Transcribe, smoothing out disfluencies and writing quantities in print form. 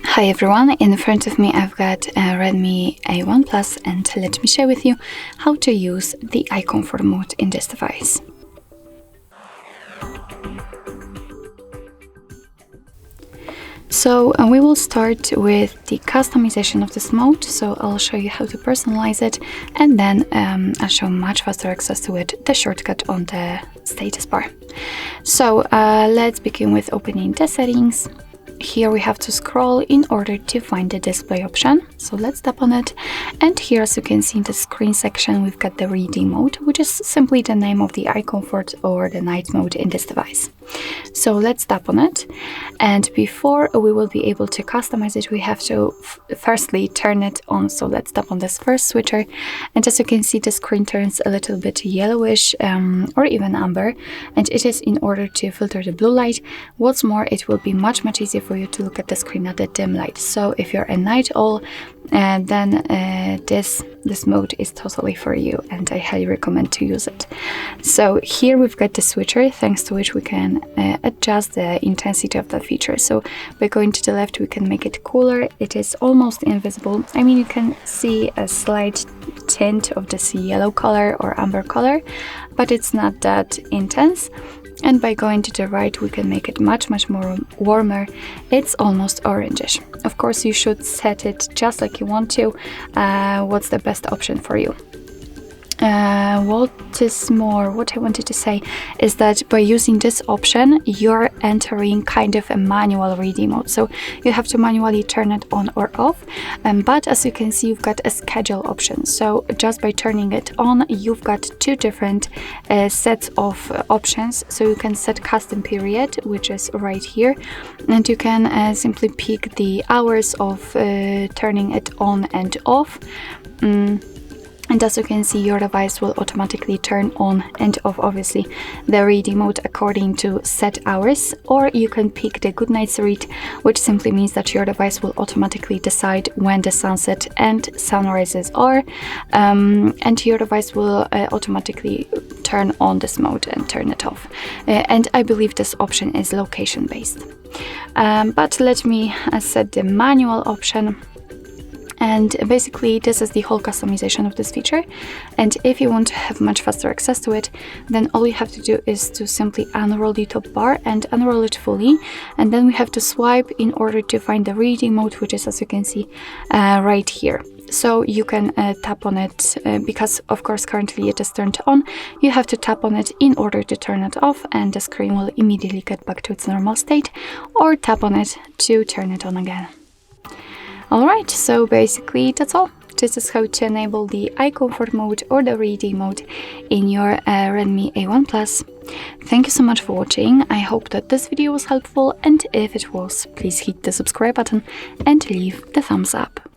Hi everyone, in front of me I've got a Redmi A1 Plus and let me share with you how to use the eye comfort mode in this device. So we will start with the customization of this mode, so I'll show you how to personalize it, and then I'll show much faster access to it, the shortcut on the status bar. So let's begin with opening the settings. Here we have to scroll in order to find the display option, so let's tap on it, and here, as you can see in the screen section, we've got the reading mode, which is simply the name of the eye comfort or the night mode in this device. So let's tap on it, and before we will be able to customize it, we have to firstly turn it on. So let's tap on this first switcher, and as you can see, the screen turns a little bit yellowish or even amber, and it is in order to filter the blue light. What's more, it will be much easier for you to look at the screen at the dim light. So if you're a night owl, then this mode is totally for you, and I highly recommend to use it. So here we've got the switcher, thanks to which we can adjust the intensity of that feature. So by going to the left, we can make it cooler. It is almost invisible. I mean, you can see a slight tint of this yellow color or amber color, but it's not that intense. And by going to the right, we can make it much more warmer. It's almost orangish. Of course, you should set it just like you want to. What's the best option for you? What I wanted to say is that by using this option, you're entering kind of a manual reading mode. So you have to manually turn it on or off. But as you can see, you've got a schedule option. So just by turning it on, you've got two different sets of options. So you can set custom period, which is right here, and you can simply pick the hours of turning it on and off. And as you can see, your device will automatically turn on and off, obviously, the reading mode according to set hours. Or you can pick the good night's read, which simply means that your device will automatically decide when the sunset and sunrises are, and your device will automatically turn on this mode and turn it off. And I believe this option is location based. But let me set the manual option. And basically, this is the whole customization of this feature. And if you want to have much faster access to it, then all you have to do is to simply unroll the top bar and unroll it fully. And then we have to swipe in order to find the reading mode, which is, as you can see, right here. So you can tap on it because, of course, currently it is turned on. You have to tap on it in order to turn it off, and the screen will immediately get back to its normal state, or tap on it to turn it on again. Alright, so basically that's all. This is how to enable the eye comfort mode or the reading mode in your Redmi A1 Plus. Thank you so much for watching. I hope that this video was helpful, and if it was, please hit the subscribe button and leave the thumbs up.